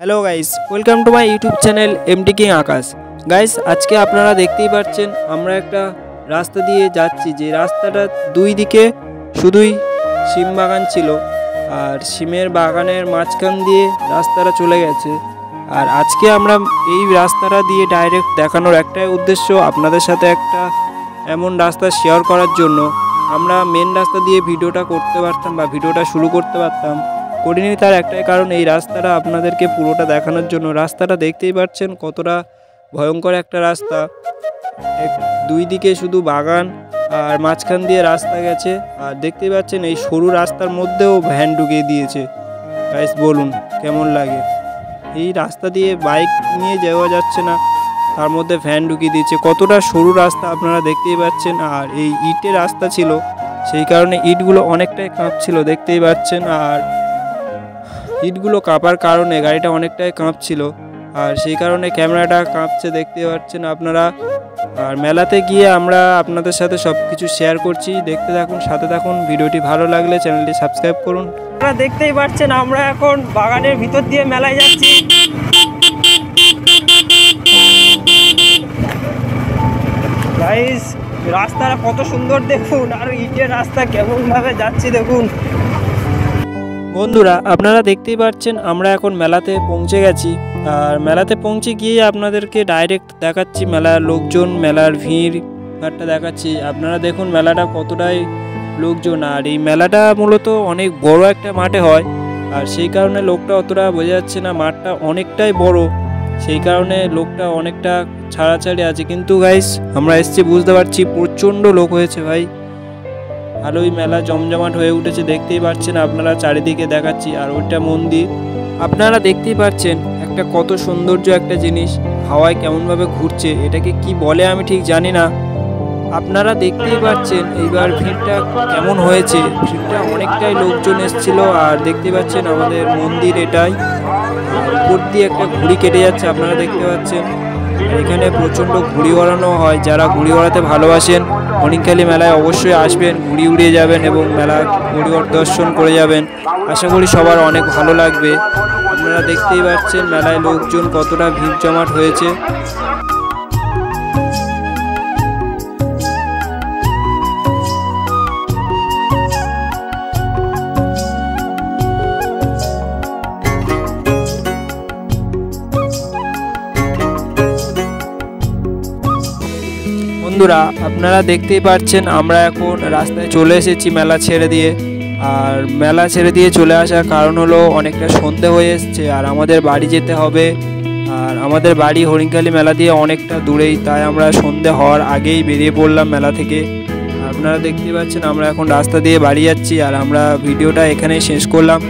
Hello guys, welcome to my YouTube channel MD king Akash. Guys, আজকে আপনারা দেখতেই পাচ্ছেন আমরা একটা রাস্তা দিয়ে যাচ্ছি, যে রাস্তাটা দুই দিকে শুধুই শিম বাগান ছিল, আর শিমের বাগানের মাঝখান দিয়ে রাস্তাটা চলে গেছে। আর আজকে আমরা এই রাস্তাটা দিয়ে ডাইরেক্ট দেখানোর একটাই উদ্দেশ্য, আপনাদের সাথে একটা এমন রাস্তা শেয়ার করার জন্য। আমরা মেন রাস্তা দিয়ে ভিডিওটা করতে পারতাম বা ভিডিওটা শুরু করতে পারতাম, করিনি। তার একটাই কারণ, এই রাস্তাটা আপনাদেরকে পুরোটা দেখানোর জন্য। রাস্তাটা দেখতেই পাচ্ছেন কতটা ভয়ঙ্কর একটা রাস্তা, দুই দিকে শুধু বাগান আর মাঝখান দিয়ে রাস্তা গেছে। আর দেখতেই পাচ্ছেন এই সরু রাস্তার মধ্যেও ভ্যান ঢুকিয়ে দিয়েছে। গাইস, বলুন কেমন লাগে? এই রাস্তা দিয়ে বাইক নিয়ে যাওয়া যাচ্ছে না, তার মধ্যে ভ্যান ঢুকিয়ে দিয়েছে। কতটা সরু রাস্তা আপনারা দেখতেই পাচ্ছেন। আর এই ইটের রাস্তা ছিল, সেই কারণে ইটগুলো অনেকটাই কাঁপছিল, দেখতেই পাচ্ছেন। আর ইটগুলো কাঁপার কারণে গাড়িটা অনেকটাই কাঁপছিল, আর সেই কারণে ক্যামেরাটা কাঁপছে, দেখতে পাচ্ছেন আপনারা। আর মেলাতে গিয়ে আমরা আপনাদের সাথে সব কিছু শেয়ার করছি, দেখতে থাকুন, সাথে থাকুন। ভিডিওটি ভালো লাগলে চ্যানেলটি সাবস্ক্রাইব করুন। আপনারা দেখতেই পাচ্ছেন আমরা এখন বাগানের ভিতর দিয়ে মেলায় যাচ্ছি। গাইস, রাস্তাটা কত সুন্দর দেখুন, আর ইটের রাস্তা কেমনভাবে যাচ্ছি দেখুন। বন্ধুরা, আপনারা দেখতেই পাচ্ছেন আমরা এখন মেলাতে পৌঁছে গেছি। আর মেলাতে পৌঁছে গিয়ে আপনাদেরকে ডাইরেক্ট দেখাচ্ছি মেলার লোকজন, মেলার ভিড় ভাট্টা দেখাচ্ছি। আপনারা দেখুন মেলাটা কতটাই লোকজন। আর এই মেলাটা মূলত অনেক বড় একটা মাঠে হয়, আর সেই কারণে লোকটা অতটা বোঝা যাচ্ছে না। মাঠটা অনেকটাই বড়, সেই কারণে লোকটা অনেকটা ছাড়াছাড়ি আছে। কিন্তু গাইস, আমরা এসছি বুঝতে পারছি প্রচণ্ড লোক হয়েছে ভাই। ভালোই মেলা জমজমাট হয়ে উঠেছে, দেখতেই পাচ্ছেন আপনারা, চারিদিকে দেখাচ্ছি। আর ওইটা মন্দির, আপনারা দেখতেই পাচ্ছেন একটা কত সৌন্দর্য একটা জিনিস হাওয়ায় কেমনভাবে ঘুরছে, এটাকে কি বলে আমি ঠিক জানি না। আপনারা দেখতেই পাচ্ছেন এইবার ভিড়টা কেমন হয়েছে, ভিড়টা অনেকটাই লোকজন এসেছিল। আর দেখতেই পাচ্ছেন আমাদের মন্দির এটাই, উপর দিয়ে একটা ঘুড়ি কেটে যাচ্ছে, আপনারা দেখতে পাচ্ছেন। এখানে প্রচণ্ড ঘুড়ি ওড়ানো হয়, যারা ঘুড়ি ওড়াতে ভালোবাসেন হরিণখালি মেলায় অবশ্যই আসবেন, ঘুড়ি উড়িয়ে যাবেন এবং মেলা পরিদর্শন করে যাবেন। আশা করি সবার অনেক ভালো লাগবে। আপনারা দেখতেই পাচ্ছেন মেলায় লোকজন কতটা ভিড় জমাট হয়েছে। বন্ধুরা, আপনারা দেখতেই পাচ্ছেন আমরা এখন রাস্তায় চলে এসেছি মেলা ছেড়ে দিয়ে। আর মেলা ছেড়ে দিয়ে চলে আসার কারণ হলো অনেকটা সন্ধে হয়ে এসছে, আর আমাদের বাড়ি যেতে হবে। আর আমাদের বাড়ি হরিণখালি মেলা দিয়ে অনেকটা দূরেই, তাই আমরা সন্ধে হওয়ার আগেই বেরিয়ে পড়লাম মেলা থেকে। আপনারা দেখতেই পাচ্ছেন আমরা এখন রাস্তা দিয়ে বাড়ি যাচ্ছি। আর আমরা ভিডিওটা এখানেই শেষ করলাম।